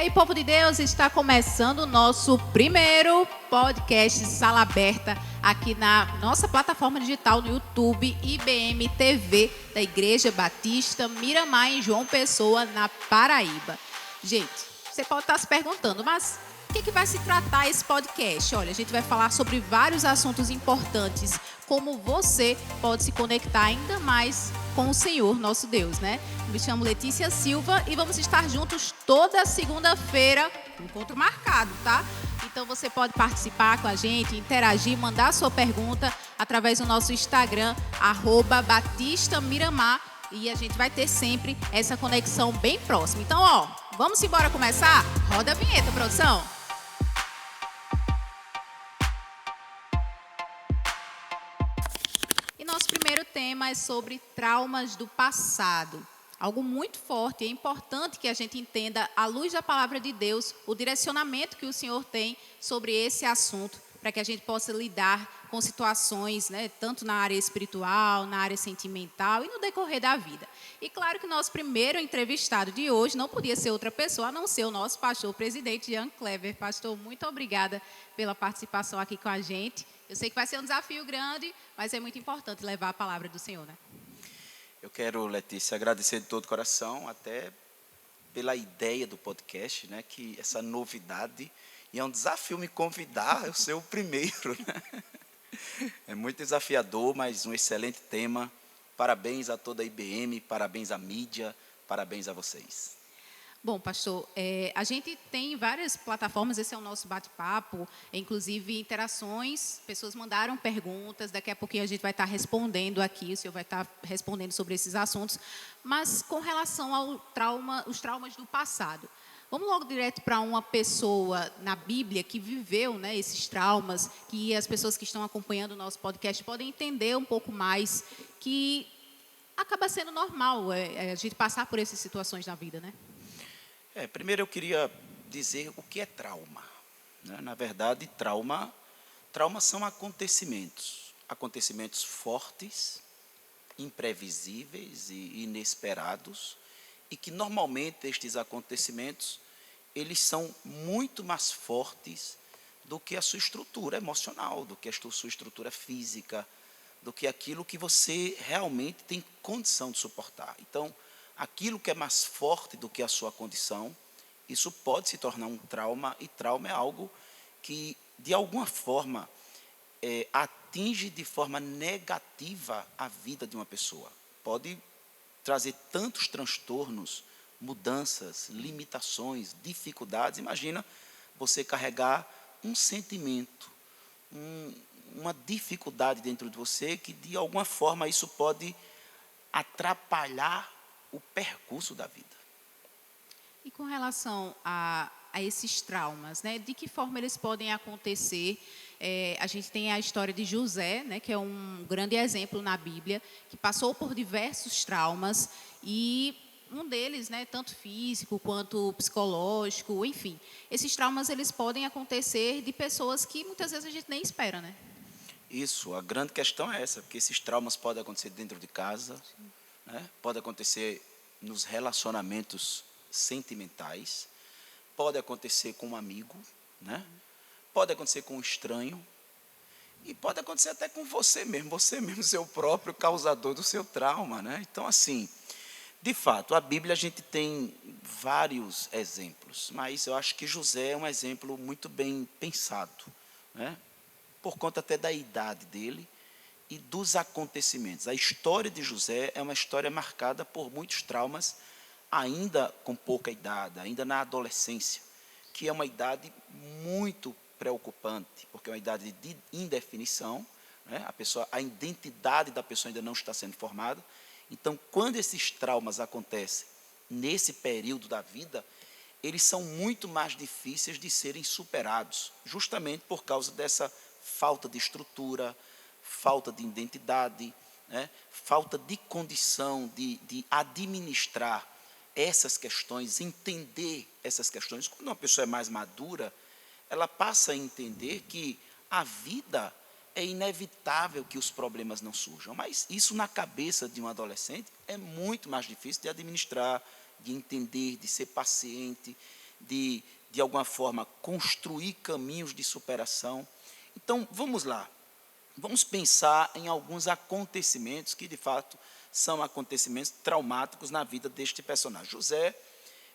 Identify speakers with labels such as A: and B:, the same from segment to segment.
A: aí, povo de Deus, está começando o nosso primeiro podcast Sala Aberta aqui na nossa plataforma digital no YouTube, IBM TV, da Igreja Batista Miramar, em João Pessoa, na Paraíba. Gente, você pode estar se perguntando, mas o que vai se tratar esse podcast? Olha, a gente vai falar sobre vários assuntos importantes, como você pode se conectar ainda mais com o Senhor, nosso Deus, né? Me chamo Letícia Silva e vamos estar juntos toda segunda-feira, encontro marcado, tá? Então você pode participar com a gente, interagir, mandar sua pergunta através do nosso Instagram, @BatistaMiramar, e a gente vai ter sempre essa conexão bem próxima. Então, vamos embora começar? Roda a vinheta, produção! E nosso primeiro tema é sobre traumas do passado. Algo muito forte, é importante que a gente entenda, à luz da palavra de Deus, o direcionamento que o Senhor tem sobre esse assunto, para que a gente possa lidar com situações, né, tanto na área espiritual, na área sentimental e no decorrer da vida. E claro que o nosso primeiro entrevistado de hoje não podia ser outra pessoa, a não ser o nosso pastor presidente, Jean Clever. Pastor, muito obrigada pela participação aqui com a gente. Eu sei que vai ser um desafio grande, mas é muito importante levar a palavra do Senhor, né?
B: Eu quero, Letícia, agradecer de todo o coração, até pela ideia do podcast, né? Que essa novidade, e é um desafio me convidar, eu ser o primeiro, né? É muito desafiador, mas um excelente tema. Parabéns a toda a IBM, parabéns à mídia, parabéns a vocês.
A: Bom, pastor, a gente tem várias plataformas, esse é o nosso bate-papo, inclusive interações, pessoas mandaram perguntas, daqui a pouquinho a gente vai estar respondendo aqui, o senhor vai estar respondendo sobre esses assuntos, mas com relação ao os traumas do passado. Vamos logo direto para uma pessoa na Bíblia que viveu, né, esses traumas, que as pessoas que estão acompanhando o nosso podcast podem entender um pouco mais, que acaba sendo normal a gente passar por essas situações na vida, né?
B: Primeiro eu queria dizer o que é trauma, né? Na verdade, traumas são acontecimentos fortes, imprevisíveis e inesperados, e que normalmente estes acontecimentos, eles são muito mais fortes do que a sua estrutura emocional, do que a sua estrutura física, do que aquilo que você realmente tem condição de suportar. Então, aquilo que é mais forte do que a sua condição, isso pode se tornar um trauma, e trauma é algo que, de alguma forma, atinge de forma negativa a vida de uma pessoa. Pode trazer tantos transtornos, mudanças, limitações, dificuldades. Imagina você carregar um sentimento, uma dificuldade dentro de você, que de alguma forma isso pode atrapalhar o percurso da vida.
A: E com relação a esses traumas, né, de que forma eles podem acontecer? A gente tem a história de José, né, que é um grande exemplo na Bíblia, que passou por diversos traumas, e um deles, né, tanto físico quanto psicológico, enfim. Esses traumas eles podem acontecer de pessoas que muitas vezes a gente nem espera, né?
B: Isso, a grande questão é essa, porque esses traumas podem acontecer dentro de casa, né? Pode acontecer nos relacionamentos sentimentais, pode acontecer com um amigo, né? Pode acontecer com um estranho, e pode acontecer até com você mesmo ser o próprio causador do seu trauma, né? Então, assim, de fato, a Bíblia a gente tem vários exemplos, mas eu acho que José é um exemplo muito bem pensado, né? Por conta até da idade dele e dos acontecimentos. A história de José é uma história marcada por muitos traumas, ainda com pouca idade, ainda na adolescência, que é uma idade muito preocupante, porque é uma idade de indefinição, né? A identidade da pessoa ainda não está sendo formada. Então, quando esses traumas acontecem nesse período da vida, eles são muito mais difíceis de serem superados, justamente por causa dessa falta de estrutura, falta de identidade, né? Falta de condição de administrar essas questões, entender essas questões. Quando uma pessoa é mais madura, ela passa a entender que a vida é inevitável que os problemas não surjam, mas isso na cabeça de um adolescente é muito mais difícil de administrar, de entender, de ser paciente, de alguma forma, construir caminhos de superação. Então, vamos lá. Vamos pensar em alguns acontecimentos que, de fato, são acontecimentos traumáticos na vida deste personagem. José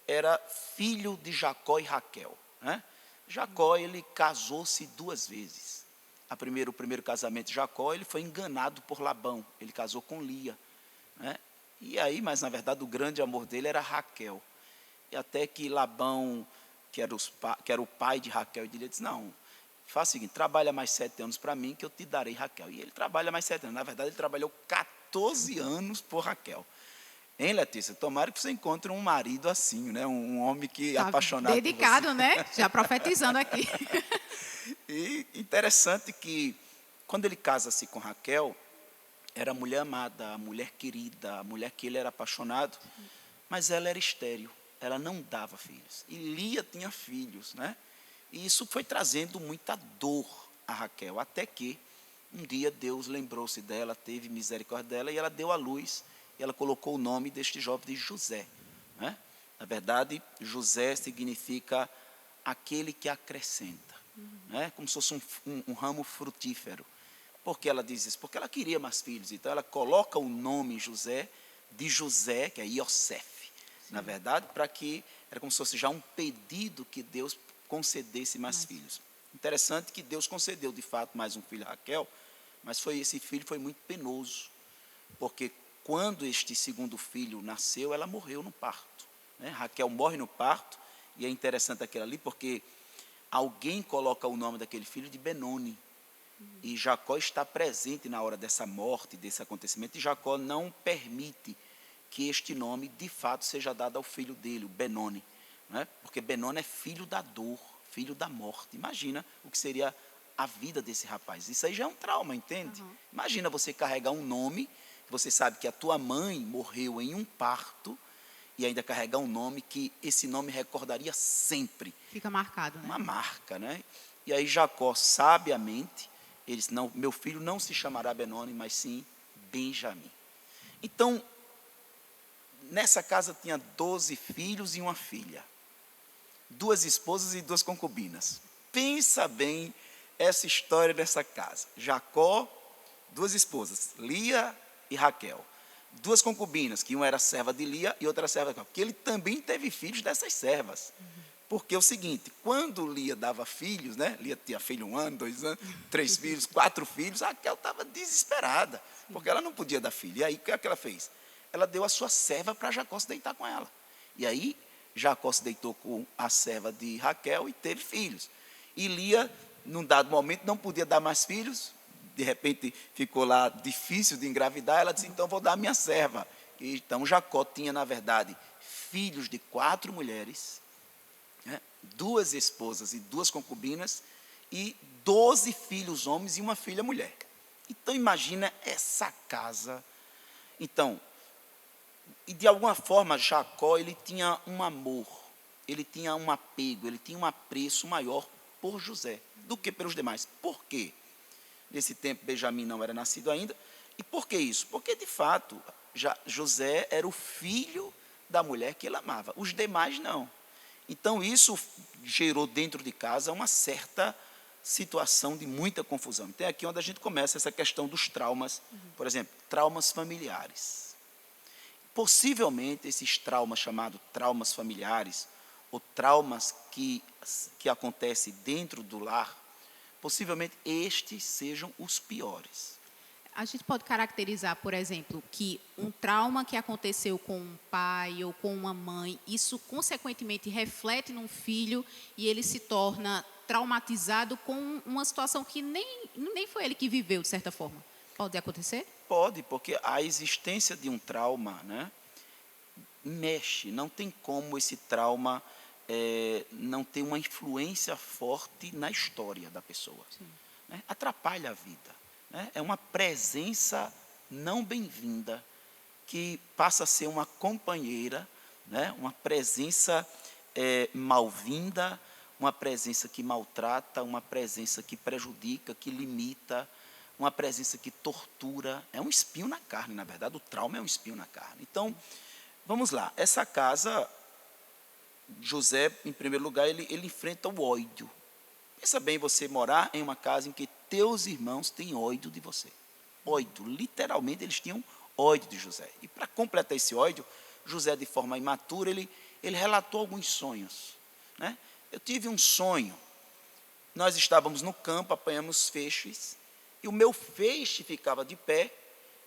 B: era filho de Jacó e Raquel, né? Jacó, ele casou-se 2 vezes. O primeiro casamento de Jacó, ele foi enganado por Labão. Ele casou com Lia, né? E aí, mas na verdade, o grande amor dele era Raquel. E até que Labão, que era o pai de Raquel, ele disse, não, faz o seguinte, trabalha mais 7 anos para mim que eu te darei Raquel. E ele trabalha mais 7 anos. Na verdade, ele trabalhou 14 anos por Raquel. Hein, Letícia? Tomara que você encontre um marido assim, né? Um homem que é apaixonado
A: dedicado,
B: por você.
A: né? Já profetizando aqui.
B: E interessante que, quando ele casa-se com Raquel, era a mulher amada, a mulher querida, a mulher que ele era apaixonado, mas ela era estéril, ela não dava filhos. E Lia tinha filhos, né? E isso foi trazendo muita dor a Raquel, até que um dia Deus lembrou-se dela, teve misericórdia dela, e ela deu à luz, e ela colocou o nome deste jovem de José, né? Na verdade, José significa aquele que acrescenta, né? Como se fosse um ramo frutífero. Por que ela diz isso? Porque ela queria mais filhos, então ela coloca o nome José, de José, que é Iosef, na verdade, para que, era como se fosse já um pedido que Deus concedesse mais filhos. Interessante que Deus concedeu, de fato, mais um filho a Raquel, mas esse filho foi muito penoso, porque quando este segundo filho nasceu, ela morreu no parto, né? Raquel morre no parto, e é interessante aquilo ali, porque alguém coloca o nome daquele filho de Benoni, e Jacó está presente na hora dessa morte, desse acontecimento, e Jacó não permite que este nome, de fato, seja dado ao filho dele, o Benoni, né? Porque Benoni é filho da dor, filho da morte. Imagina o que seria a vida desse rapaz. Isso aí já é um trauma, entende? Imagina você carregar um nome, você sabe que a tua mãe morreu em um parto, e ainda carregar um nome que esse nome recordaria sempre.
A: Fica marcado, né?
B: Uma marca, né? E aí Jacó, sabiamente, ele disse, não, meu filho não se chamará Benoni, mas sim Benjamim. Então, nessa casa tinha 12 filhos e uma filha. 2 esposas e 2 concubinas. Pensa bem essa história dessa casa. Jacó, 2 esposas, Lia e Raquel. 2 concubinas, que uma era serva de Lia e outra era serva de Raquel. Porque ele também teve filhos dessas servas. Porque é o seguinte, quando Lia dava filhos, né? Lia tinha filho 1 ano, 2 anos, 3 filhos, 4 filhos, Raquel estava desesperada, porque ela não podia dar filho. E aí, o que é que ela fez? Ela deu a sua serva para Jacó se deitar com ela. E aí, Jacó se deitou com a serva de Raquel e teve filhos. E Lia, num dado momento, não podia dar mais filhos, de repente ficou lá difícil de engravidar, ela disse, então vou dar a minha serva. E, então Jacó tinha, na verdade, filhos de 4 mulheres, 2 esposas e 2 concubinas, e 12 filhos homens e uma filha mulher. Então imagina essa casa. Então, e de alguma forma Jacó, ele tinha um amor, ele tinha um apego, ele tinha um apreço maior por José do que pelos demais. Por quê? Nesse tempo Benjamim não era nascido ainda. E por que isso? Porque de fato José era o filho da mulher que ele amava, os demais não. Então isso gerou dentro de casa uma certa situação de muita confusão. Então é aqui onde a gente começa essa questão dos traumas, por exemplo, traumas familiares. Possivelmente esses traumas chamados traumas familiares, ou traumas que acontecem dentro do lar, possivelmente estes sejam os piores.
A: A gente pode caracterizar, por exemplo, que um trauma que aconteceu com um pai ou com uma mãe, isso consequentemente reflete num filho e ele se torna traumatizado com uma situação que nem foi ele que viveu, de certa forma. Pode acontecer?
B: Pode, porque a existência de um trauma, né, mexe, não tem como esse trauma não ter uma influência forte na história da pessoa. Né? Atrapalha a vida. Né? É uma presença não bem-vinda que passa a ser uma companheira, né? Uma presença mal-vinda, uma presença que maltrata, uma presença que prejudica, que limita, uma presença que tortura. É um espinho na carne, na verdade, o trauma é um espinho na carne. Então, vamos lá, essa casa, José, em primeiro lugar, ele enfrenta o ódio. Pensa bem você morar em uma casa em que teus irmãos têm ódio de você. Ódio, literalmente eles tinham ódio de José. E para completar esse ódio, José, de forma imatura, ele relatou alguns sonhos. Né? Eu tive um sonho. Nós estávamos no campo, apanhamos feixes, e o meu feixe ficava de pé,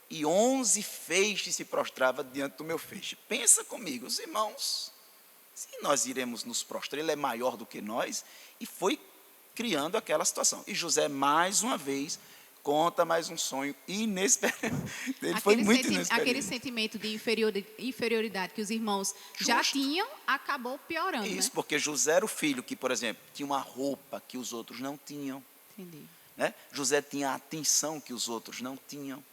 B: e 11 feixes se prostravam diante do meu feixe. Pensa comigo, os irmãos, se nós iremos nos prostrar, ele é maior do que nós, e foi criando aquela situação. E José, mais uma vez, conta mais um sonho inesperado. Ele foi muito inesperado.
A: Aquele sentimento de inferioridade que os irmãos já tinham, acabou piorando.
B: Isso,
A: né?
B: porque José era o filho que, por exemplo, tinha uma roupa que os outros não tinham.
A: Entendi.
B: Né? José tinha a atenção que os outros não tinham.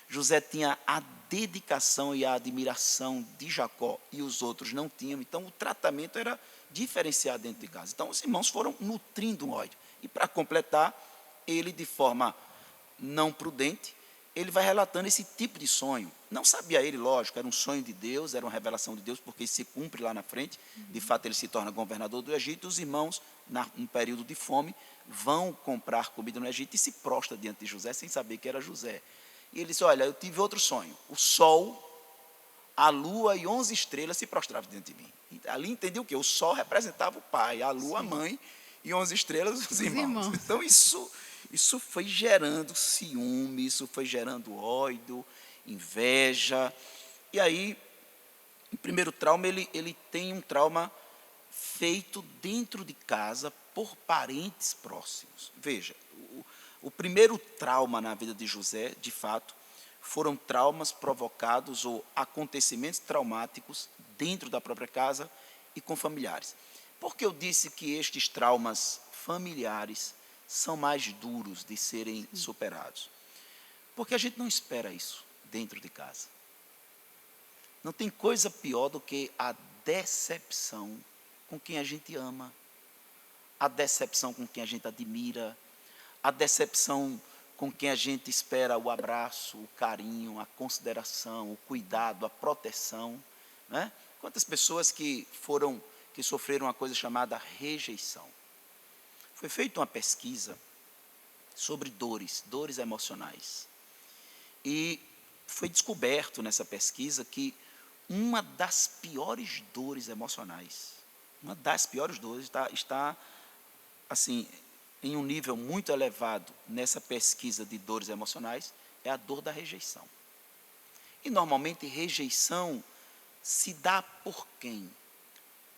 B: José tinha a dedicação e a admiração de Jacó e os outros não tinham. Então, o tratamento era diferenciado dentro de casa. Então, os irmãos foram nutrindo um ódio. E, para completar, ele, de forma não prudente, ele vai relatando esse tipo de sonho. Não sabia ele, lógico, era um sonho de Deus, era uma revelação de Deus, porque se cumpre lá na frente. De fato, ele se torna governador do Egito. Os irmãos, num período de fome, vão comprar comida no Egito e se prostra diante de José, sem saber que era José. E ele disse, olha, eu tive outro sonho. O sol, a lua e 11 estrelas se prostravam diante de mim. E ali entendeu o quê? O sol representava o pai, a lua, a mãe, e 11 estrelas os irmãos. Então, isso foi gerando ciúme, isso foi gerando ódio, inveja. E aí, o primeiro trauma, ele tem um trauma feito dentro de casa por parentes próximos. Veja, o primeiro trauma na vida de José, de fato, foram traumas provocados ou acontecimentos traumáticos dentro da própria casa e com familiares. Por que eu disse que estes traumas familiares são mais duros de serem superados? Porque a gente não espera isso dentro de casa. Não tem coisa pior do que a decepção com quem a gente ama, a decepção com quem a gente admira, a decepção com quem a gente espera o abraço, o carinho, a consideração, o cuidado, a proteção. Né? Quantas pessoas que sofreram uma coisa chamada rejeição. Foi feita uma pesquisa sobre dores emocionais. E foi descoberto nessa pesquisa que uma das piores dores emocionais, está assim, em um nível muito elevado nessa pesquisa de dores emocionais, é a dor da rejeição. E normalmente rejeição se dá por quem?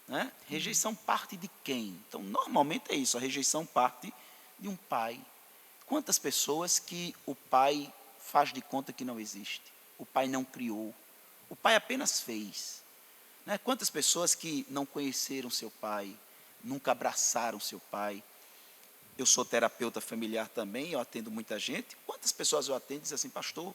B: Né? Rejeição parte de quem? Então, normalmente é isso, a rejeição parte de um pai. Quantas pessoas que o pai faz de conta que não existe? O pai não criou, o pai apenas fez. Né? Quantas pessoas que não conheceram seu pai, nunca abraçaram seu pai? Eu sou terapeuta familiar também, eu atendo muita gente. Quantas pessoas eu atendo e dizem assim, pastor,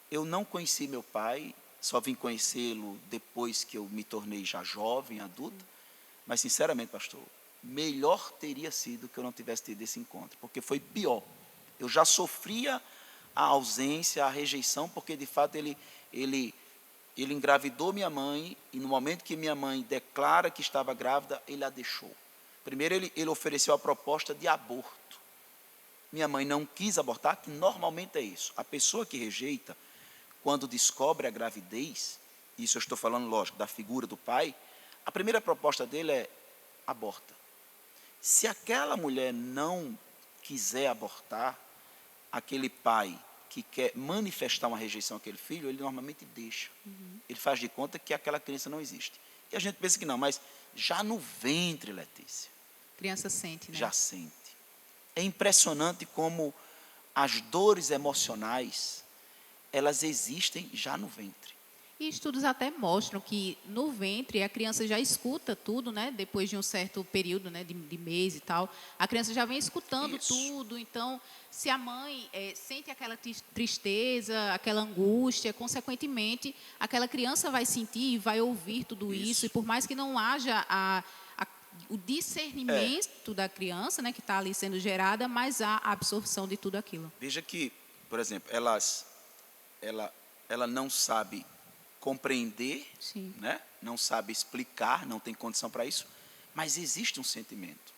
B: eu não conheci meu pai, só vim conhecê-lo depois que eu me tornei já jovem, adulta, mas sinceramente, pastor, melhor teria sido que eu não tivesse tido esse encontro, porque foi pior. Eu já sofria a ausência, a rejeição, porque de fato ele engravidou minha mãe, e no momento que minha mãe declara que estava grávida, ele a deixou. Primeiro ele ofereceu a proposta de aborto. Minha mãe não quis abortar, que normalmente é isso. A pessoa que rejeita, quando descobre a gravidez, isso eu estou falando, lógico, da figura do pai, a primeira proposta dele é aborta. Se aquela mulher não quiser abortar, aquele pai que quer manifestar uma rejeição àquele filho, ele normalmente deixa. Ele faz de conta que aquela criança não existe. E a gente pensa que não, mas já no ventre, Letícia.
A: Criança sente, né?
B: Já sente. É impressionante como as dores emocionais, elas existem já no ventre.
A: E estudos até mostram que no ventre a criança já escuta tudo, né? Depois de um certo período, né? de mês e tal, a criança já vem escutando tudo. Então, se a mãe sente aquela tristeza, aquela angústia, consequentemente, aquela criança vai sentir e vai ouvir tudo isso. E por mais que não haja o discernimento da criança, né? Que está ali sendo gerada, mas há a absorção de tudo aquilo.
B: Veja que, por exemplo, ela não sabe compreender, né, não sabe explicar, não tem condição para isso, mas existe um sentimento.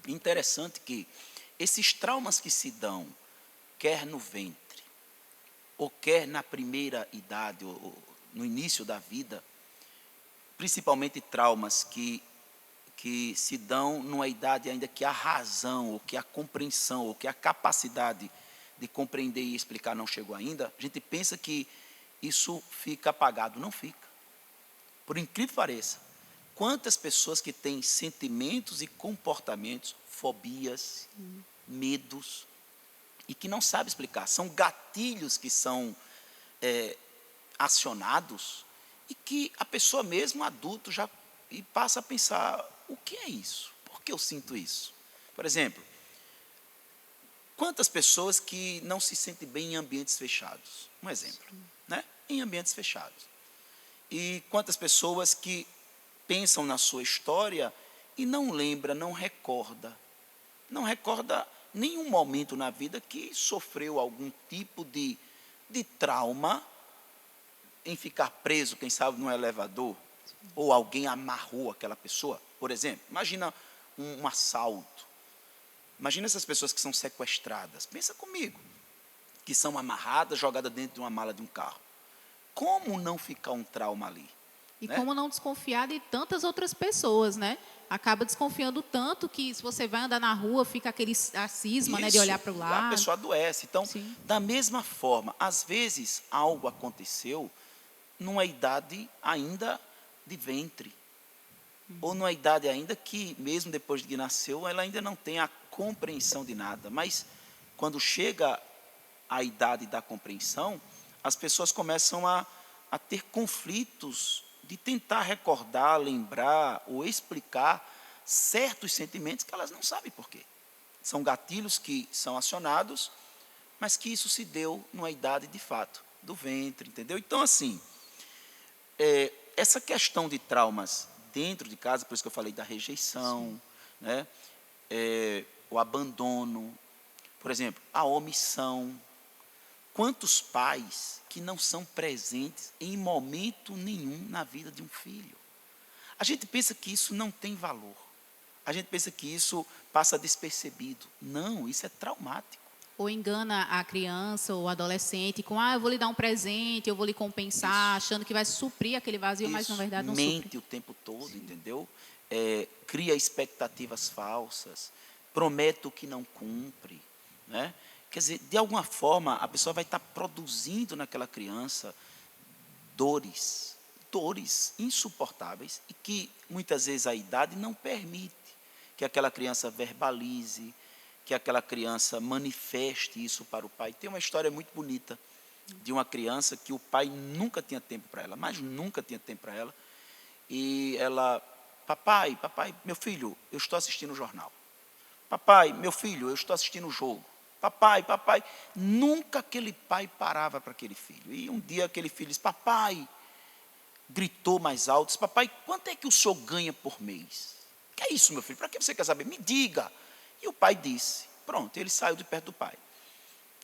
B: Interessante que esses traumas que se dão, quer no ventre, ou quer na primeira idade, ou no início da vida, principalmente traumas que se dão numa idade ainda que a razão, ou que a compreensão, ou que a capacidade de compreender e explicar não chegou ainda, a gente pensa que isso fica apagado. Não fica. Por incrível que pareça, quantas pessoas que têm sentimentos e comportamentos, fobias, medos, e que não sabem explicar. São gatilhos que são acionados e que a pessoa mesmo, adulto, já passa a pensar, o que é isso? Por que eu sinto isso? Por exemplo, quantas pessoas que não se sentem bem em ambientes fechados? Um exemplo, né? Em ambientes fechados. E quantas pessoas que pensam na sua história e não lembra, não recorda nenhum momento na vida que sofreu algum tipo de trauma em ficar preso, quem sabe, num elevador, ou alguém amarrou aquela pessoa. Por exemplo, imagina um assalto. Imagina essas pessoas que são sequestradas. Pensa comigo, que são amarradas, jogadas dentro de uma mala de um carro. Como não ficar um trauma ali?
A: E
B: né?
A: como não desconfiar de tantas outras pessoas, né? Acaba desconfiando tanto que se você vai andar na rua, fica aquele cisma, né, de olhar para o
B: A
A: lado.
B: pessoa adoece. Então,
A: Sim.
B: da mesma forma, às vezes algo aconteceu numa idade ainda de ventre. Ou numa idade ainda que, mesmo depois de que nasceu, ela ainda não tem a compreensão de nada. Mas, quando chega a idade da compreensão, as pessoas começam a ter conflitos de tentar recordar, lembrar ou explicar certos sentimentos que elas não sabem por quê. São gatilhos que são acionados, mas que isso se deu numa idade, de fato, do ventre, entendeu? Então, assim, essa questão de traumas dentro de casa, por isso que eu falei da rejeição, né? O abandono, por exemplo, a omissão. Quantos pais que não são presentes em momento nenhum na vida de um filho? A gente pensa que isso não tem valor. A gente pensa que isso passa despercebido. Não, isso é traumático.
A: Ou engana a criança ou o adolescente com, eu vou lhe dar um presente, eu vou lhe compensar, achando que vai suprir aquele vazio, mas na verdade não
B: mente
A: supre.
B: o tempo todo, entendeu? Cria expectativas falsas, promete o que não cumpre, né? Quer dizer, de alguma forma, a pessoa vai estar produzindo naquela criança dores insuportáveis e que muitas vezes a idade não permite que aquela criança verbalize, que aquela criança manifeste isso para o pai. Tem uma história muito bonita de uma criança que o pai nunca tinha tempo para ela, mas nunca tinha tempo para ela, e ela, papai, meu filho, eu estou assistindo o jornal. Papai, meu filho, eu estou assistindo o jogo. Papai, nunca aquele pai parava para aquele filho. E um dia aquele filho disse, papai, gritou mais alto, disse, papai, quanto é que o senhor ganha por mês? Que é isso, meu filho? Para que você quer saber? Me diga. E o pai disse, pronto, ele saiu de perto do pai.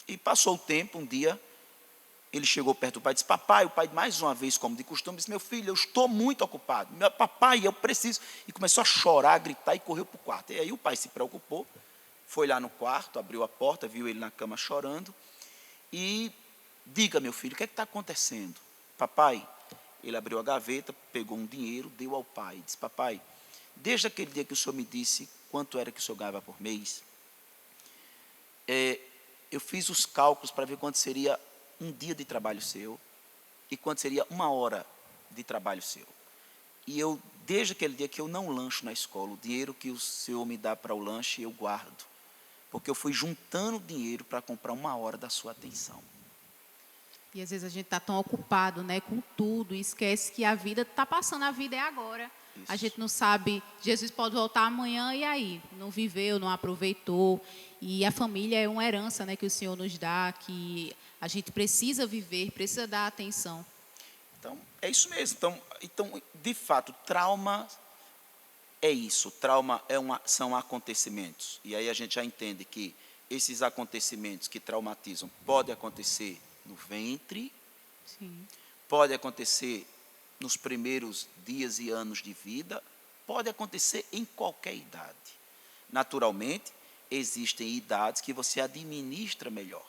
B: E passou o tempo, um dia, ele chegou perto do pai e disse, papai, o pai mais uma vez, como de costume, disse, meu filho, eu estou muito ocupado. Papai, eu preciso. E começou a chorar, a gritar e correu para o quarto. E aí o pai se preocupou, foi lá no quarto, abriu a porta, viu ele na cama chorando. E, diga, meu filho, o que é que está acontecendo? Papai, ele abriu a gaveta, pegou um dinheiro, deu ao pai. Disse, papai, desde aquele dia que o senhor me disse quanto era que o senhor ganhava por mês, eu fiz os cálculos para ver quanto seria um dia de trabalho seu e quanto seria uma hora de trabalho seu. E eu, desde aquele dia que eu não lancho na escola, o dinheiro que o senhor me dá para o lanche, eu guardo. Porque eu fui juntando dinheiro para comprar uma hora da sua atenção.
A: E às vezes a gente está tão ocupado, né, com tudo, e esquece que a vida está passando, a vida é agora.
B: Isso.
A: A gente não sabe, Jesus pode voltar amanhã e aí? Não viveu, não aproveitou. E a família é uma herança, né, que o Senhor nos dá, que a gente precisa viver, precisa dar atenção.
B: Então, é isso mesmo. Então de fato, trauma é isso. Trauma são acontecimentos. E aí a gente já entende que esses acontecimentos que traumatizam podem acontecer no ventre,
A: Sim.
B: pode acontecer nos primeiros dias e anos de vida, pode acontecer em qualquer idade. Naturalmente, existem idades que você administra melhor.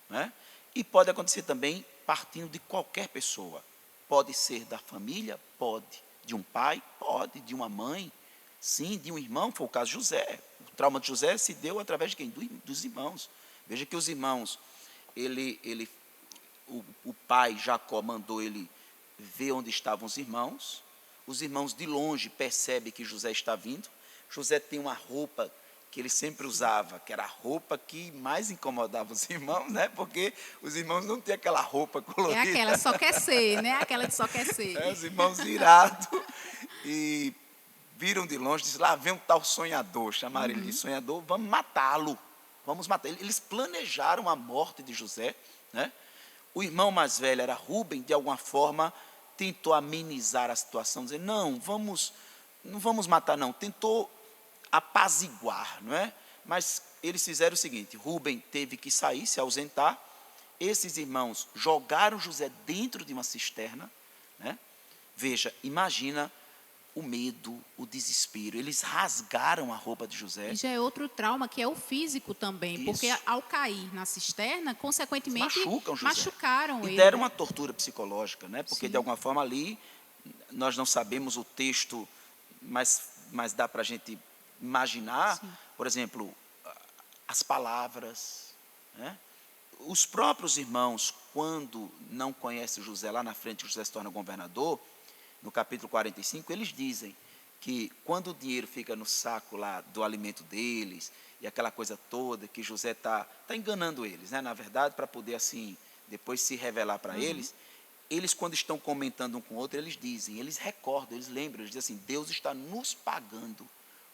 B: Né? E pode acontecer também partindo de qualquer pessoa. Pode ser da família, pode. De um pai, pode. De uma mãe, sim. De um irmão, foi o caso de José. O trauma de José se deu através de quem? Dos irmãos. Veja que os irmãos, o pai Jacó mandou ele ver onde estavam os irmãos. Os irmãos de longe percebem que José está vindo. José tem uma roupa que ele sempre usava, que era a roupa que mais incomodava os irmãos, né? Porque os irmãos não têm aquela roupa colorida.
A: É aquela só quer ser, né? Aquela de só quer ser.
B: Os irmãos virados e viram de longe, disse, lá vem um tal sonhador, chamaram ele de sonhador, vamos matá-lo, vamos matar ele. Eles planejaram a morte de José, né? O irmão mais velho era Rúben, de alguma forma tentou amenizar a situação, dizendo, não vamos matar não, tentou apaziguar, não é? Mas eles fizeram o seguinte, Rúben teve que sair, se ausentar, esses irmãos jogaram José dentro de uma cisterna, né? Veja, imagina o medo, o desespero, eles rasgaram a roupa de José.
A: E já é outro trauma, que é o físico também,
B: Isso.
A: porque ao cair na cisterna, consequentemente,
B: Machucam José.
A: machucaram
B: e
A: ele.
B: deram uma tortura psicológica, né? Porque
A: Sim.
B: de alguma forma ali, nós não sabemos o texto, mas dá para a gente imaginar,
A: Sim.
B: por exemplo, as palavras, né? Os próprios irmãos, quando não conhecem José, lá na frente José se torna governador, no capítulo 45, eles dizem que quando o dinheiro fica no saco lá do alimento deles, e aquela coisa toda, que José está enganando eles, né? Na verdade, para poder assim, depois se revelar para eles quando estão comentando um com o outro, eles dizem, eles recordam, eles lembram, eles dizem assim, Deus está nos pagando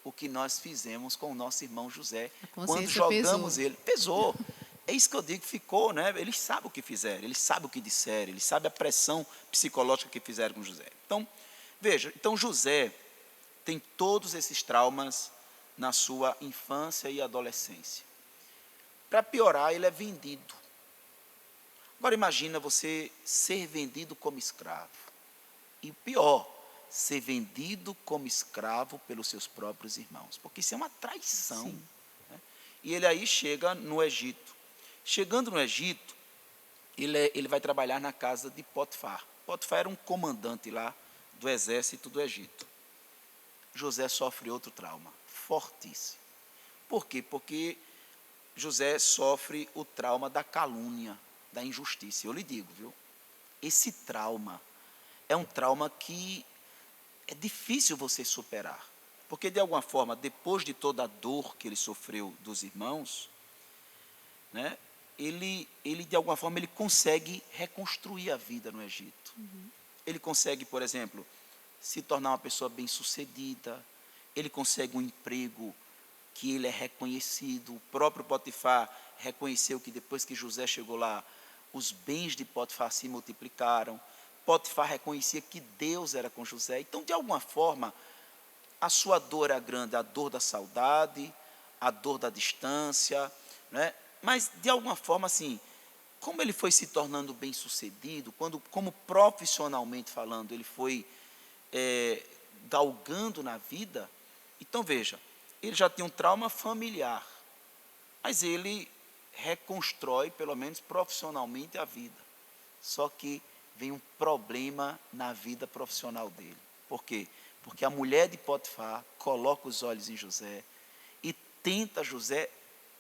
B: o que nós fizemos com o nosso irmão José, quando jogamos ele. Pesou. É isso que eu digo, ficou, né? Eles sabem o que fizeram, eles sabem o que disseram, eles sabem a pressão psicológica que fizeram com José. Então, veja, José tem todos esses traumas na sua infância e adolescência. Para piorar, ele é vendido. Agora imagina você ser vendido como escravo. E o pior, ser vendido como escravo pelos seus próprios irmãos. Porque isso é uma traição. Né? E ele aí chega no Egito. Chegando no Egito, ele vai trabalhar na casa de Potifar. Potifar era um comandante lá do exército do Egito. José sofre outro trauma, fortíssimo. Por quê? Porque José sofre o trauma da calúnia, da injustiça. Eu lhe digo, viu? Esse trauma é um trauma que é difícil você superar. Porque, de alguma forma, depois de toda a dor que ele sofreu dos irmãos, né, ele de alguma forma, ele consegue reconstruir a vida no Egito. Ele consegue, por exemplo, se tornar uma pessoa bem-sucedida, ele consegue um emprego que ele é reconhecido. O próprio Potifar reconheceu que depois que José chegou lá, os bens de Potifar se multiplicaram. Potifar reconhecia que Deus era com José. Então, de alguma forma, a sua dor era grande, a dor da saudade, a dor da distância, né? Mas, de alguma forma, assim, como ele foi se tornando bem-sucedido, como profissionalmente falando, ele foi galgando na vida, então, veja, ele já tem um trauma familiar, mas ele reconstrói, pelo menos profissionalmente, a vida. Só que vem um problema na vida profissional dele. Por quê? Porque a mulher de Potifar coloca os olhos em José e tenta José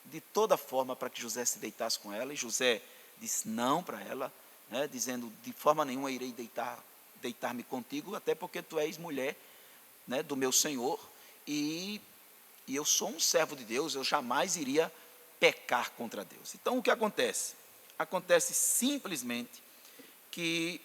B: de toda forma para que José se deitasse com ela, e José disse não para ela, né, dizendo, de forma nenhuma irei deitar-me contigo, até porque tu és mulher, né, do meu Senhor, e eu sou um servo de Deus, eu jamais iria pecar contra Deus. Então, o que acontece? Acontece simplesmente que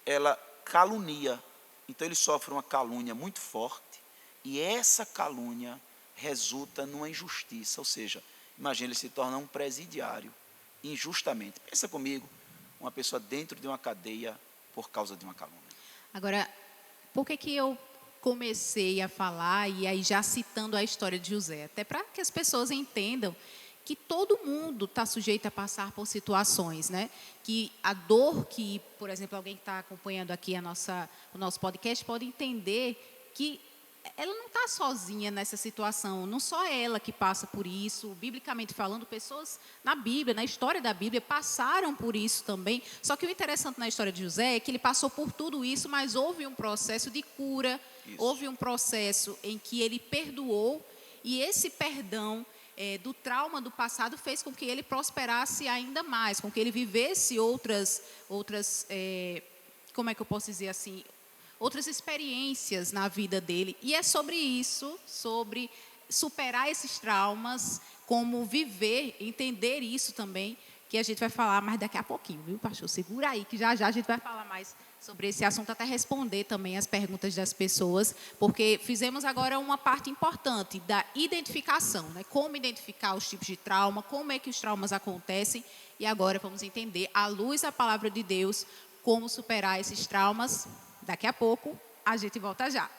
B: ela calunia. Então, ele sofre uma calúnia muito forte, e essa calúnia resulta numa injustiça, ou seja, imagina, ele se torna um presidiário, injustamente. Pensa comigo, uma pessoa dentro de uma cadeia por causa de uma calúnia.
A: Agora, por que eu comecei a falar, e aí já citando a história de José? Até para que as pessoas entendam que todo mundo está sujeito a passar por situações, né? Que a dor que, por exemplo, alguém que está acompanhando aqui o nosso podcast pode entender que ela não está sozinha nessa situação, não só ela que passa por isso, biblicamente falando, pessoas na Bíblia, na história da Bíblia, passaram por isso também. Só que o interessante na história de José é que ele passou por tudo isso, mas houve um processo de cura, houve um processo em que ele perdoou, e esse perdão do trauma do passado fez com que ele prosperasse ainda mais, com que ele vivesse outras como é que eu posso dizer assim, outras experiências na vida dele. E é sobre isso, sobre superar esses traumas, como viver, entender isso também, que a gente vai falar mais daqui a pouquinho, viu, pastor? Segura aí, que já já a gente vai falar mais sobre esse assunto, até responder também as perguntas das pessoas, porque fizemos agora uma parte importante da identificação, né? Como identificar os tipos de trauma, como é que os traumas acontecem, e agora vamos entender, à luz da palavra de Deus, como superar esses traumas. Daqui a pouco, a gente volta já.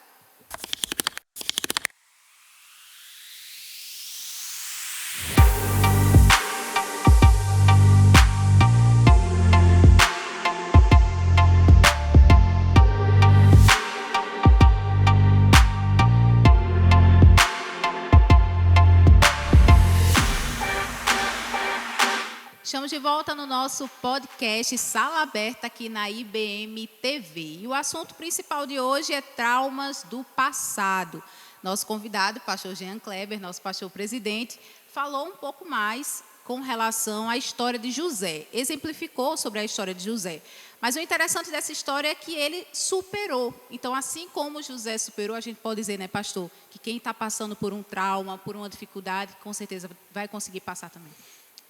A: Estamos de volta no nosso podcast Sala Aberta aqui na IBM TV. E o assunto principal de hoje é traumas do passado. Nosso convidado, pastor Jean Kleber, nosso pastor presidente, falou um pouco mais com relação à história de José. Exemplificou sobre a história de José. Mas o interessante dessa história é que ele superou. Então, assim como José superou, a gente pode dizer, né, pastor, que quem está passando por um trauma, por uma dificuldade, com certeza vai conseguir passar também.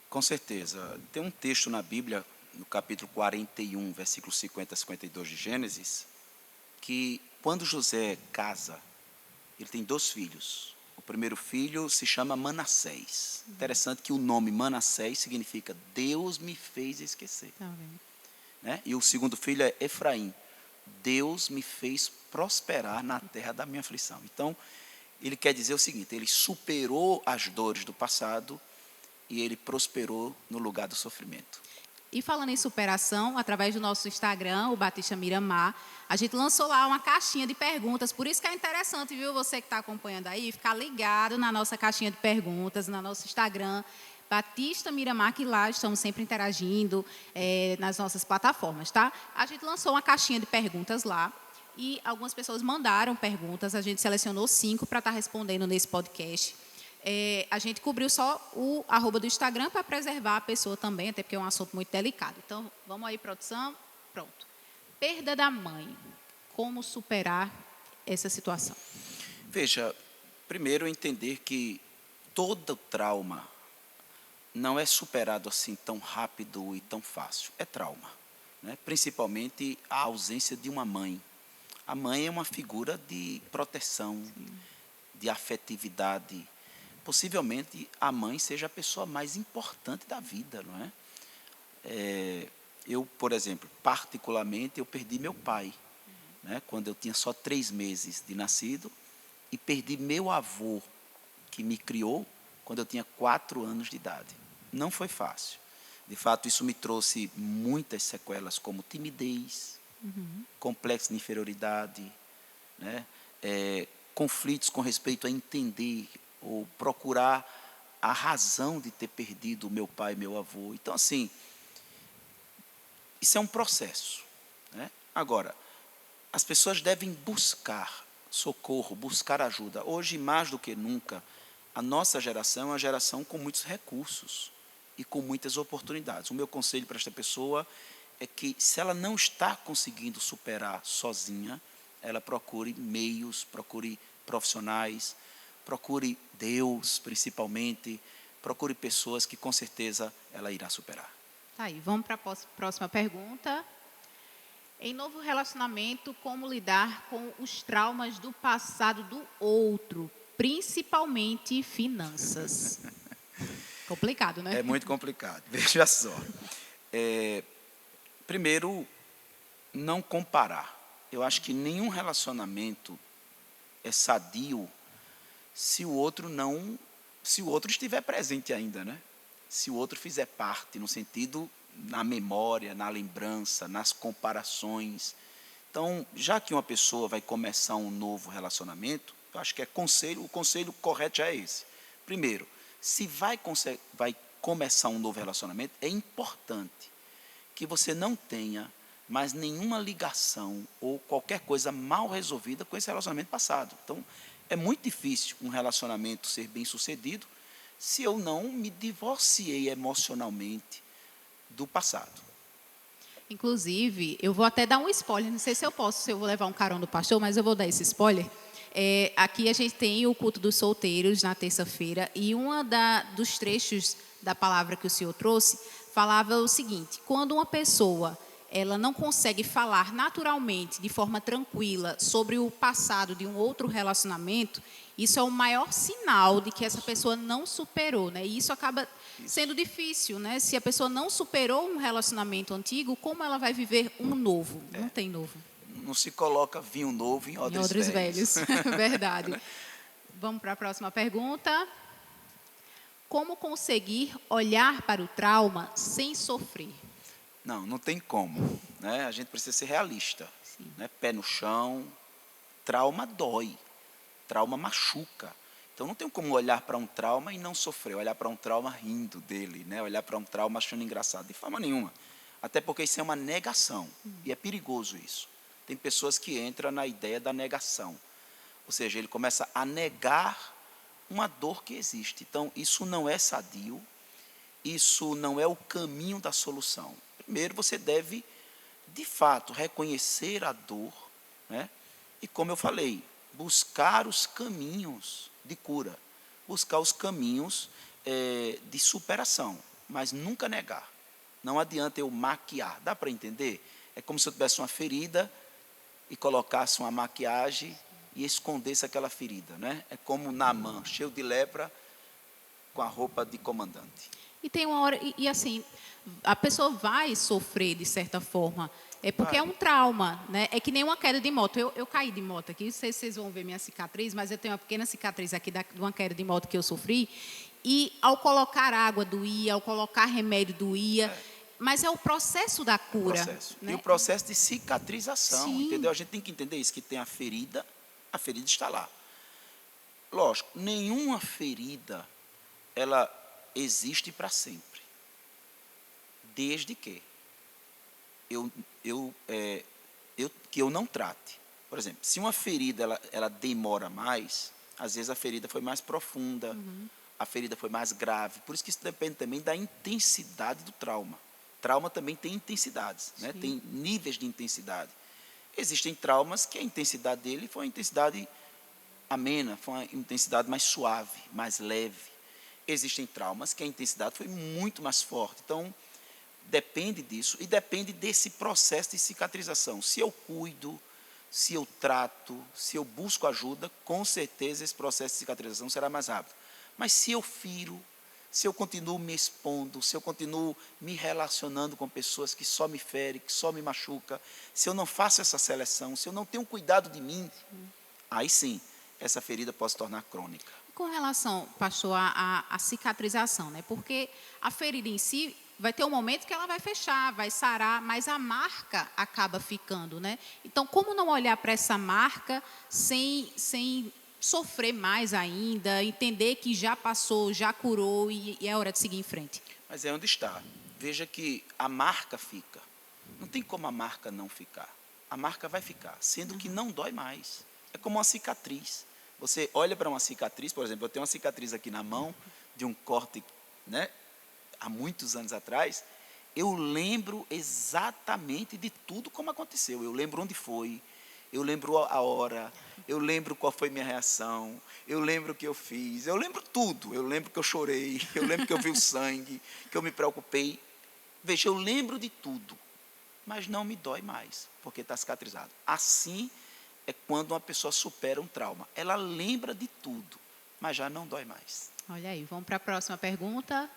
B: Com certeza. Tem um texto na Bíblia, no capítulo 41, versículos 50 a 52 de Gênesis, que quando José casa, ele tem 2 filhos. O primeiro filho se chama Manassés. Interessante que o nome Manassés significa Deus me fez esquecer. Né? E o segundo filho é Efraim. Deus me fez prosperar na terra da minha aflição. Então, ele quer dizer o seguinte, ele superou as dores do passado e ele prosperou no lugar do sofrimento.
A: E falando em superação, através do nosso Instagram, o Batista Miramar, a gente lançou lá uma caixinha de perguntas. Por isso que é interessante, viu, você que está acompanhando aí, ficar ligado na nossa caixinha de perguntas, no nosso Instagram, Batista Miramar, que lá estamos sempre interagindo nas nossas plataformas, tá? A gente lançou uma caixinha de perguntas lá e algumas pessoas mandaram perguntas. A gente selecionou 5 para estar respondendo nesse podcast. A gente cobriu só o @ do Instagram para preservar a pessoa também, até porque é um assunto muito delicado. Então, vamos aí, produção. Pronto. Perda da mãe. Como superar essa situação?
B: Veja, primeiro entender que todo trauma não é superado assim tão rápido e tão fácil. É trauma, né? Principalmente a ausência de uma mãe. A mãe é uma figura de proteção, de afetividade. Possivelmente a mãe seja a pessoa mais importante da vida, não é? Eu, por exemplo, particularmente, eu perdi meu pai, né, quando eu tinha só 3 meses de nascido, e perdi meu avô, que me criou, quando eu tinha 4 anos de idade. Não foi fácil. De fato, isso me trouxe muitas sequelas, como timidez, complexo de inferioridade, né, conflitos com respeito a entender ou procurar a razão de ter perdido meu pai e meu avô. Então, assim, isso é um processo, né? Agora, as pessoas devem buscar socorro, buscar ajuda. Hoje, mais do que nunca, a nossa geração é uma geração com muitos recursos e com muitas oportunidades. O meu conselho para esta pessoa é que, se ela não está conseguindo superar sozinha, ela procure meios, procure profissionais, procure Deus, principalmente, procure pessoas que, com certeza, ela irá superar.
A: Tá aí, vamos para a próxima pergunta. Em novo relacionamento, como lidar com os traumas do passado do outro, principalmente finanças? Complicado, né?
B: É muito complicado. Veja só. Primeiro, não comparar. Eu acho que nenhum relacionamento é sadio se o outro estiver presente ainda, né? se o outro fizer parte, no sentido, na memória, na lembrança, nas comparações. Então, já que uma pessoa vai começar um novo relacionamento, eu acho que o conselho correto já é esse. Primeiro, se vai começar um novo relacionamento, é importante que você não tenha mais nenhuma ligação ou qualquer coisa mal resolvida com esse relacionamento passado. Então, é muito difícil um relacionamento ser bem sucedido se eu não me divorciei emocionalmente do passado.
A: Inclusive, eu vou até dar um spoiler, não sei se eu posso, se eu vou levar um carão do pastor, mas eu vou dar esse spoiler. Aqui a gente tem o culto dos solteiros na terça-feira e dos trechos da palavra que o senhor trouxe falava o seguinte: quando uma pessoa ela não consegue falar naturalmente, de forma tranquila, sobre o passado de um outro relacionamento, isso é o maior sinal de que essa pessoa não superou, né? E isso acaba sendo difícil, né? Se a pessoa não superou um relacionamento antigo, como ela vai viver um novo? Não tem novo.
B: Não se coloca vinho novo em odres
A: velhos. Verdade. Vamos para a próxima pergunta. Como conseguir olhar para o trauma sem sofrer?
B: Não tem como, né? A gente precisa ser realista, né? Pé no chão, trauma dói, trauma machuca. Então não tem como olhar para um trauma e não sofrer, olhar para um trauma rindo dele, né? Olhar para um trauma achando engraçado, de forma nenhuma. Até porque isso é uma negação, e é perigoso isso. Tem pessoas que entram na ideia da negação, ou seja, ele começa a negar uma dor que existe. Então isso não é sadio, isso não é o caminho da solução. Primeiro você deve, de fato, reconhecer a dor, né? E como eu falei, buscar os caminhos de cura, buscar os caminhos de superação, mas nunca negar. Não adianta eu maquiar, dá para entender? É como se eu tivesse uma ferida e colocasse uma maquiagem e escondesse aquela ferida, né? É como Naamã, cheio de lepra, com a roupa de comandante.
A: E tem uma hora, assim, a pessoa vai sofrer de certa forma, porque é um trauma, né? É que nem uma queda de moto. Eu caí de moto aqui, não sei se vocês vão ver minha cicatriz, mas eu tenho uma pequena cicatriz aqui de uma queda de moto que eu sofri. E ao colocar água doía, ao colocar remédio doía, mas é o processo da cura. Né?
B: E o processo de cicatrização,
A: Sim.
B: entendeu? A gente tem que entender isso, que tem a ferida está lá. Lógico, nenhuma ferida, ela existe para sempre. Desde que eu não trate. Por exemplo, se uma ferida ela demora mais, às vezes a ferida foi mais profunda, a ferida foi mais grave. Por isso que isso depende também da intensidade do trauma. Trauma também tem intensidades, né? Tem níveis de intensidade. Existem traumas que a intensidade dele foi uma intensidade amena, foi uma intensidade mais suave, mais leve. Existem traumas que a intensidade foi muito mais forte. Então, depende disso e depende desse processo de cicatrização. Se eu cuido, se eu trato, se eu busco ajuda, com certeza esse processo de cicatrização será mais rápido. Mas se eu firo, se eu continuo me expondo, se eu continuo me relacionando com pessoas que só me ferem, que só me machucam, se eu não faço essa seleção, se eu não tenho cuidado de mim, aí sim, essa ferida pode se tornar crônica.
A: Com relação, pastor, à cicatrização, né? Porque a ferida em si vai ter um momento que ela vai fechar, vai sarar, mas a marca acaba ficando, né? Então, como não olhar para essa marca sem sofrer mais ainda, entender que já passou, já curou e é hora de seguir em frente?
B: Mas é onde está. Veja que a marca fica. Não tem como a marca não ficar. A marca vai ficar, sendo que não dói mais. É como uma cicatriz. Você olha para uma cicatriz, por exemplo, eu tenho uma cicatriz aqui na mão, de um corte, né, há muitos anos atrás. Eu lembro exatamente de tudo como aconteceu. Eu lembro onde foi, eu lembro a hora, eu lembro qual foi minha reação, eu lembro o que eu fiz, eu lembro tudo. Eu lembro que eu chorei, eu lembro que eu vi o sangue, que eu me preocupei. Veja, eu lembro de tudo, mas não me dói mais, porque está cicatrizado. Assim é quando uma pessoa supera um trauma. Ela lembra de tudo, mas já não dói mais.
A: Olha aí, vamos para a próxima pergunta.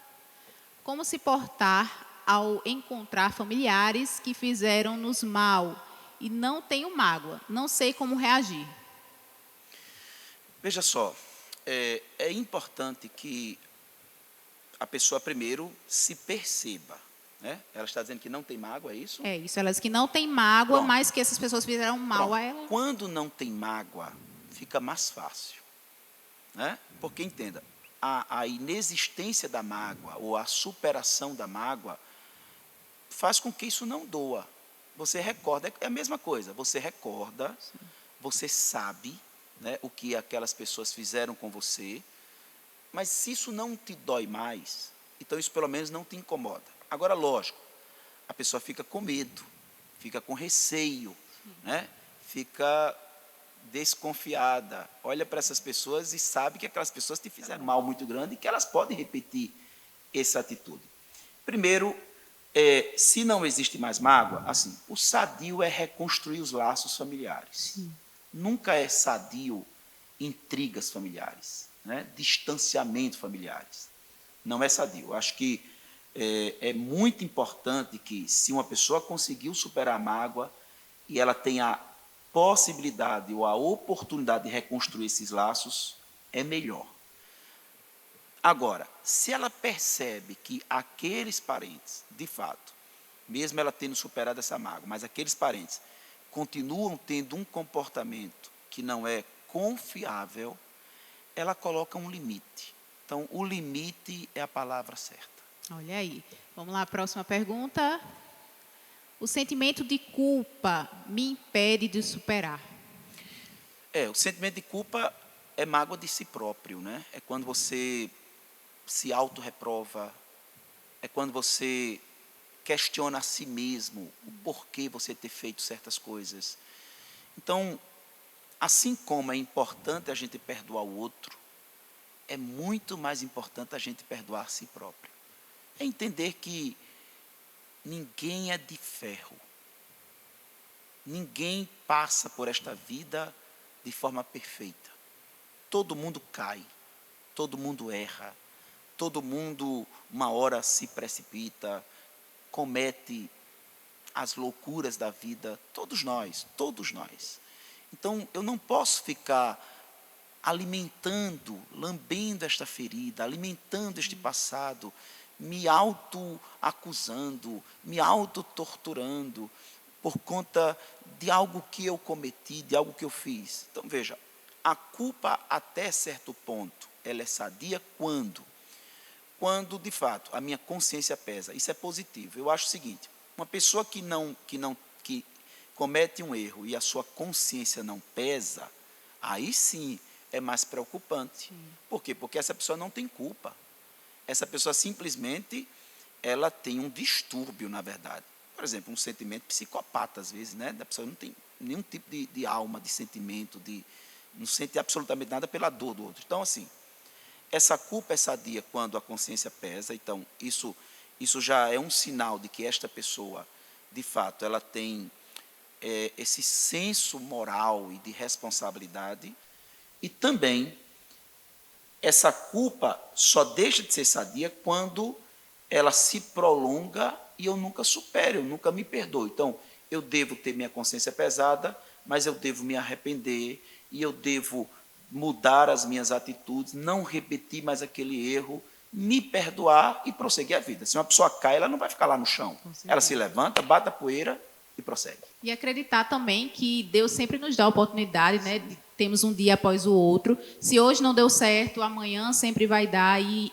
A: Como se portar ao encontrar familiares que fizeram-nos mal e não tenho mágoa? Não sei como reagir.
B: Veja só, é importante que a pessoa primeiro se perceba. Né? Ela está dizendo que não tem mágoa, é isso?
A: É isso, elas que não têm mágoa,
B: Pronto.
A: mas que essas pessoas fizeram mal
B: Pronto.
A: a ela.
B: Quando não tem mágoa, fica mais fácil. Né? Porque, entenda, a inexistência da mágoa ou a superação da mágoa faz com que isso não doa. Você recorda, é a mesma coisa, você recorda, sim, você sabe, né, o que aquelas pessoas fizeram com você, mas se isso não te dói mais, então isso pelo menos não te incomoda. Agora, lógico, a pessoa fica com medo, fica com receio, né, fica desconfiada, olha para essas pessoas e sabe que aquelas pessoas te fizeram mal muito grande e que elas podem repetir essa atitude. Primeiro, se não existe mais mágoa, assim, o sadio é reconstruir os laços familiares. Sim. Nunca é sadio intrigas familiares, né? Distanciamento familiares. Não é sadio. Acho que é muito importante que, se uma pessoa conseguiu superar a mágoa e ela tem a possibilidade ou a oportunidade de reconstruir esses laços, é melhor. Agora, se ela percebe que aqueles parentes, de fato, mesmo ela tendo superado essa mágoa, mas aqueles parentes continuam tendo um comportamento que não é confiável, ela coloca um limite. Então, o limite é a palavra certa.
A: Olha aí. Vamos lá, próxima pergunta. O sentimento de culpa me impede de superar.
B: O sentimento de culpa é mágoa de si próprio, né? É quando você se autorreprova, é quando você questiona a si mesmo o porquê você ter feito certas coisas. Então, assim como é importante a gente perdoar o outro, é muito mais importante a gente perdoar a si próprio. É entender que ninguém é de ferro. Ninguém passa por esta vida de forma perfeita. Todo mundo cai, todo mundo erra, todo mundo uma hora se precipita, comete as loucuras da vida, todos nós, todos nós. Então, eu não posso ficar alimentando, lambendo esta ferida, alimentando este passado, me auto-acusando, me auto-torturando por conta de algo que eu cometi, de algo que eu fiz. Então, veja, a culpa até certo ponto, ela é sadia quando? Quando, de fato, a minha consciência pesa. Isso é positivo. Eu acho o seguinte, uma pessoa que comete um erro e a sua consciência não pesa, aí sim é mais preocupante. Sim. Por quê? Porque essa pessoa não tem culpa. Essa pessoa simplesmente, ela tem um distúrbio, na verdade. Por exemplo, um sentimento psicopata, às vezes, né? A pessoa não tem nenhum tipo de alma, de sentimento, não sente absolutamente nada pela dor do outro. Então, assim, essa culpa é sadia quando a consciência pesa. Então, isso já é um sinal de que esta pessoa, de fato, ela tem esse senso moral e de responsabilidade. E também, essa culpa só deixa de ser sadia quando ela se prolonga e eu nunca supero, eu nunca me perdoo. Então, eu devo ter minha consciência pesada, mas eu devo me arrepender e eu devo mudar as minhas atitudes, não repetir mais aquele erro, me perdoar e prosseguir a vida. Se uma pessoa cai, ela não vai ficar lá no chão. Ela se levanta, bate a poeira e prossegue.
A: E acreditar também que Deus sempre nos dá a oportunidade, né? Temos um dia após o outro. Se hoje não deu certo, amanhã sempre vai dar. E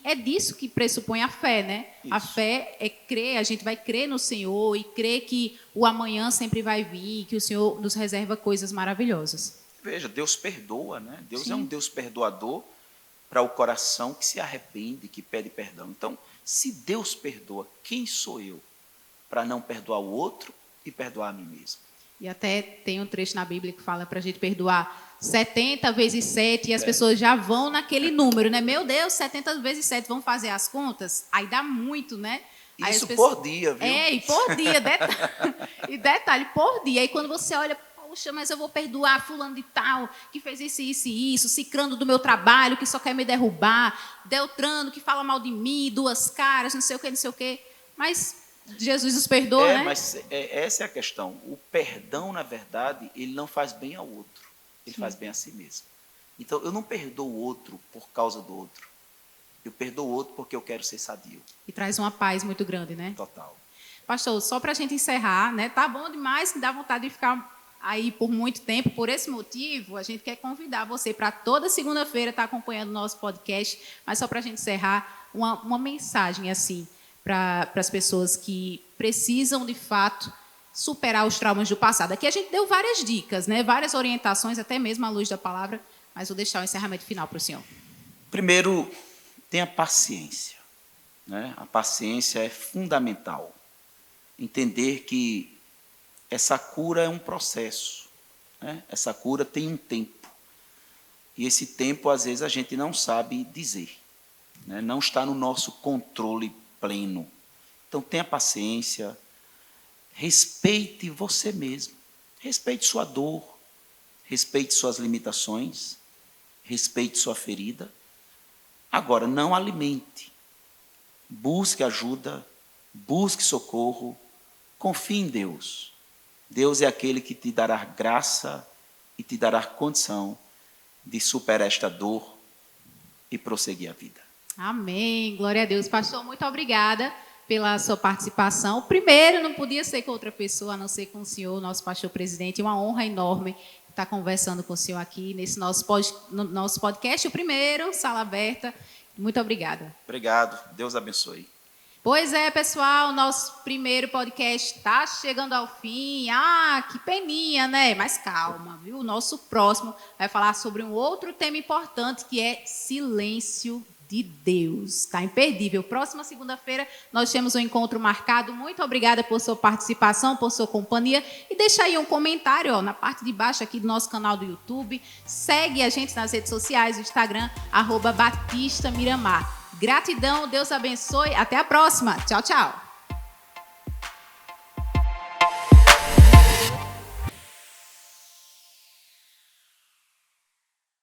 A: é disso que pressupõe a fé, né? Isso. A fé é crer, a gente vai crer no Senhor e crer que o amanhã sempre vai vir, que o Senhor nos reserva coisas maravilhosas.
B: Veja, Deus perdoa, né? Deus
A: Sim.
B: É um Deus perdoador para o coração que se arrepende, que pede perdão. Então, se Deus perdoa, quem sou eu para não perdoar o outro e perdoar a mim mesmo?
A: E até tem um trecho na Bíblia que fala para a gente perdoar 70 vezes 7 e as pessoas já vão naquele número, né? Meu Deus, 70 vezes 7, vamos fazer as contas? Aí dá muito, né? Aí
B: isso pessoas... por dia, viu?
A: E por dia, e detalhe, por dia. Aí quando você olha, poxa, mas eu vou perdoar fulano de tal, que fez isso, isso e isso, Cicrano do meu trabalho, que só quer me derrubar, Deltrano, que fala mal de mim, duas caras, não sei o quê. Mas Jesus nos perdoa, né?
B: Mas essa é a questão. O perdão, na verdade, ele não faz bem ao outro. Ele faz bem a si mesmo. Então, eu não perdoo o outro por causa do outro. Eu perdoo o outro porque eu quero ser sadio.
A: E traz uma paz muito grande, né?
B: Total.
A: Pastor, só para a gente encerrar, né? Tá bom demais, dá vontade de ficar aí por muito tempo. Por esse motivo, a gente quer convidar você para toda segunda-feira estar acompanhando o nosso podcast. Mas só para a gente encerrar, uma mensagem assim para as pessoas que precisam, de fato, superar os traumas do passado. Aqui a gente deu várias dicas, né? Várias orientações, até mesmo à luz da palavra, mas vou deixar o encerramento final para o senhor.
B: Primeiro, tenha paciência, né? A paciência é fundamental. Entender que essa cura é um processo, né? Essa cura tem um tempo. E esse tempo, às vezes, a gente não sabe dizer, né? Não está no nosso controle pleno. Então, tenha paciência, respeite você mesmo, respeite sua dor, respeite suas limitações, respeite sua ferida. Agora, não alimente. Busque ajuda, busque socorro, confie em Deus. Deus é aquele que te dará graça e te dará condição de superar esta dor e prosseguir a vida.
A: Amém. Glória a Deus. Pastor, muito obrigada pela sua participação. Primeiro, não podia ser com outra pessoa, a não ser com o senhor, nosso pastor presidente. Uma honra enorme estar conversando com o senhor aqui nesse nosso podcast, o primeiro, Sala Aberta. Muito obrigada.
B: Obrigado. Deus abençoe.
A: Pois é, pessoal, nosso primeiro podcast está chegando ao fim. Ah, que peninha, né? Mas calma, viu? O nosso próximo vai falar sobre um outro tema importante, que é silêncio de Deus. Está imperdível. Próxima segunda-feira nós temos um encontro marcado. Muito obrigada por sua participação, por sua companhia. E deixa aí um comentário, ó, na parte de baixo aqui do nosso canal do YouTube. Segue a gente nas redes sociais, no Instagram, @BatistaMiramar. Gratidão, Deus abençoe. Até a próxima. Tchau, tchau.